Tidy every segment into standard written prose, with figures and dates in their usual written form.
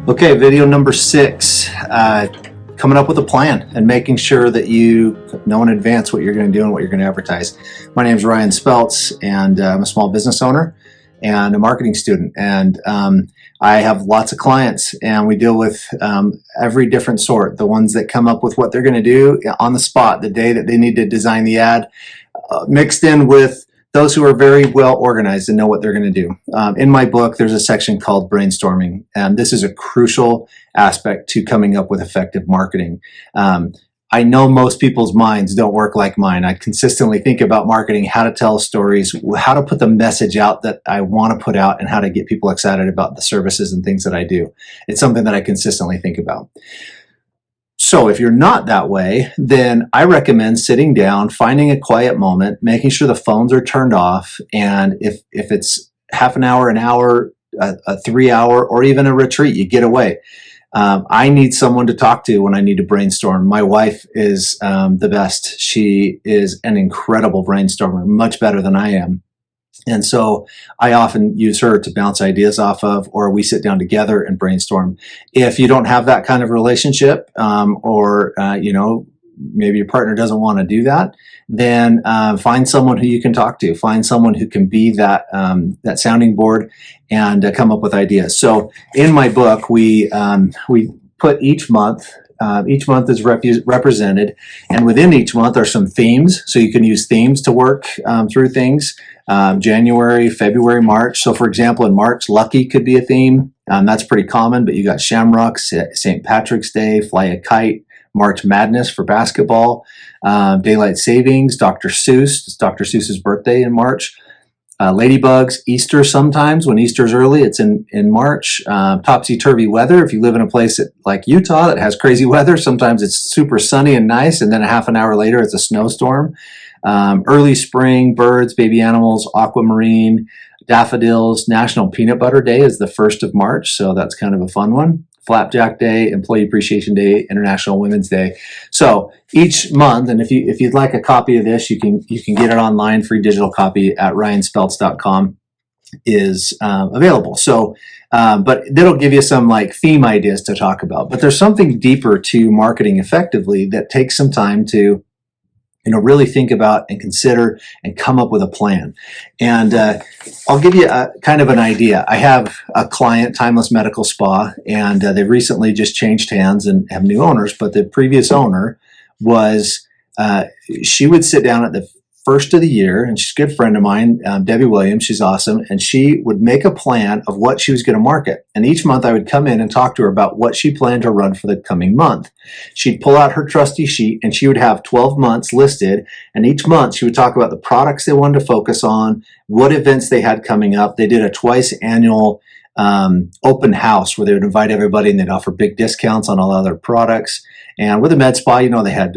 Okay, video number 6, coming up with a plan and making sure that you know in advance what you're going to do and what you're going to advertise. My name is Ryan Speltz, and I'm a small business owner and a marketing student. And I have lots of clients, and we deal with every different sort. The ones that come up with what they're going to do on the spot, the day that they need to design the ad, mixed in with those who are very well organized and know what they're going to do. In my book, there's a section called brainstorming, and this is a crucial aspect to coming up with effective marketing. I know most people's minds don't work like mine. I consistently think about marketing, how to tell stories, how to put the message out that I want to put out, and how to get people excited about the services and things that I do. It's something that I consistently think about. So if you're not that way, then I recommend sitting down, finding a quiet moment, making sure the phones are turned off. And if it's half an hour, a 3 hour, or even a retreat, you get away. I need someone to talk to when I need to brainstorm. My wife is the best. She is an incredible brainstormer, much better than I am. And so I often use her to bounce ideas off of, or we sit down together and brainstorm. If you don't have that kind of relationship, or maybe your partner doesn't want to do that, then find someone who you can talk to. Find someone who can be that sounding board and come up with ideas. So in my book, we put each month. Each month is represented, and within each month are some themes. So you can use themes to work through things. January, February, March. So for example, in March, lucky could be a theme. That's pretty common, but you got shamrocks, St. Patrick's Day, fly a kite, March Madness for basketball, daylight savings, Dr. Seuss. It's Dr. Seuss's birthday in March. Ladybugs, Easter sometimes. When Easter's early, it's in March. Topsy-turvy weather. If you live in a place like Utah that has crazy weather, sometimes it's super sunny and nice, and then a half an hour later, it's a snowstorm. Early spring, birds, baby animals, aquamarine, daffodils. National Peanut Butter Day is the 1st of March, so that's kind of a fun one. Flapjack Day, Employee Appreciation Day, International Women's Day. So each month, and if you'd like a copy of this, you can get it online. Free digital copy at ryanspeltz.com is available. So, but that'll give you some like theme ideas to talk about. But there's something deeper to marketing effectively that takes some time to really think about and consider and come up with a plan. And I'll give you a kind of an idea. I have a client, Timeless Medical Spa, and they've recently just changed hands and have new owners. But the previous owner was, she would sit down at the first of the year, and she's a good friend of mine, Debbie Williams. She's awesome. And she would make a plan of what she was going to market. And each month I would come in and talk to her about what she planned to run for the coming month. She'd pull out her trusty sheet, and she would have 12 months listed. And each month she would talk about the products they wanted to focus on, what events they had coming up. They did a twice annual open house where they would invite everybody, and they'd offer big discounts on all other products. And with a med spa, they had,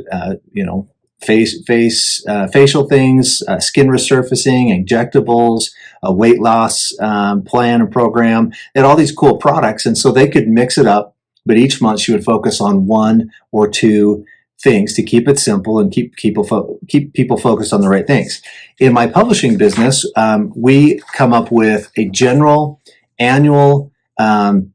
facial things, skin resurfacing, injectables, a weight loss plan and program. They had all these cool products, and so they could mix it up. But each month she would focus on one or two things to keep it simple and keep people focused on the right things. In my publishing business, we come up with a general annual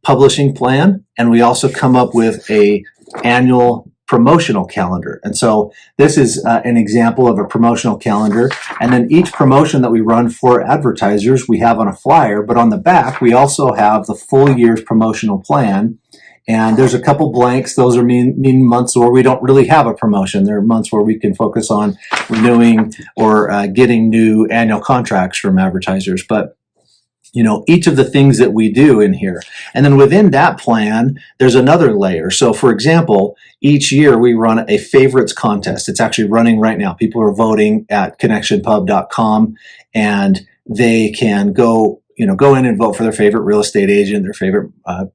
publishing plan, and we also come up with a annual promotional calendar. And so this is an example of a promotional calendar. And then each promotion that we run for advertisers, we have on a flyer, but on the back, we also have the full year's promotional plan. And there's a couple blanks. Those are mean months where we don't really have a promotion. There are months where we can focus on renewing or getting new annual contracts from advertisers. But each of the things that we do in here. And then within that plan, there's another layer. So for example, each year we run a favorites contest. It's actually running right now. People are voting at connectionpub.com, and they can go in and vote for their favorite real estate agent, their favorite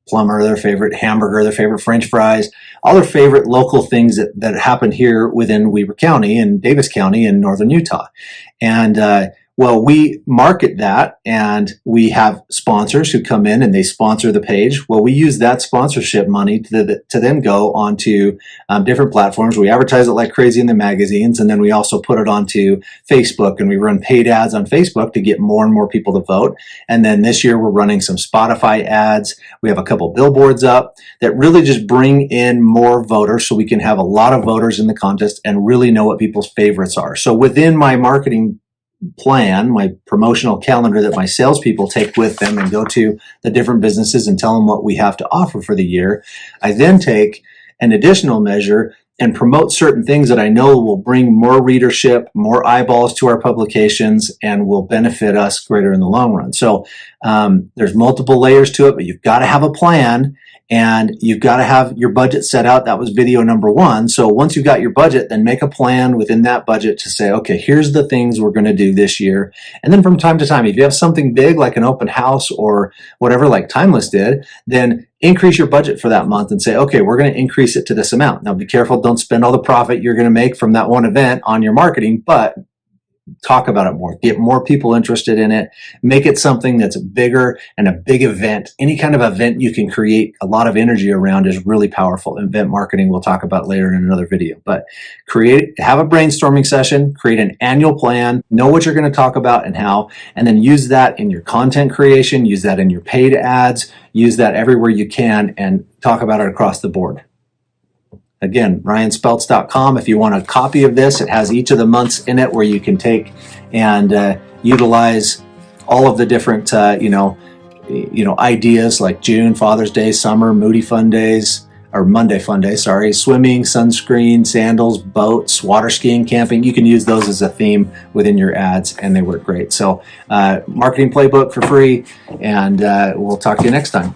plumber, their favorite hamburger, their favorite French fries, all their favorite local things that happen here within Weber County and Davis County in northern Utah. And Well, we market that, and we have sponsors who come in and they sponsor the page. Well, we use that sponsorship money to then go onto different platforms. We advertise it like crazy in the magazines, and then we also put it onto Facebook, and we run paid ads on Facebook to get more and more people to vote. And then this year we're running some Spotify ads. We have a couple billboards up that really just bring in more voters so we can have a lot of voters in the contest and really know what people's favorites are. So within my marketing plan, my promotional calendar that my salespeople take with them and go to the different businesses and tell them what we have to offer for the year, I then take an additional measure and promote certain things that I know will bring more readership, more eyeballs to our publications, and will benefit us greater in the long run. So there's multiple layers to it, but you've got to have a plan, and you've got to have your budget set out. That was video number 1. So once you've got your budget, then make a plan within that budget to say, okay, here's the things we're going to do this year. And then from time to time, if you have something big like an open house or whatever, like Timeless did, then increase your budget for that month and say, okay, we're going to increase it to this amount. Now be careful, don't spend all the profit you're going to make from that one event on your marketing, but talk about it more, get more people interested in it, make it something that's bigger and a big event. Any kind of event you can create a lot of energy around is really powerful. Event marketing we'll talk about later in another video, but have a brainstorming session, create an annual plan, know what you're going to talk about and how, and then use that in your content creation, use that in your paid ads, use that everywhere you can, and talk about it across the board. Again, ryanspeltz.com. If you want a copy of this, it has each of the months in it where you can take and utilize all of the different ideas like June, Father's Day, summer, Moody Fun Days, or Monday Fun Day, sorry, swimming, sunscreen, sandals, boats, water skiing, camping. You can use those as a theme within your ads, and they work great. So marketing playbook for free, and we'll talk to you next time.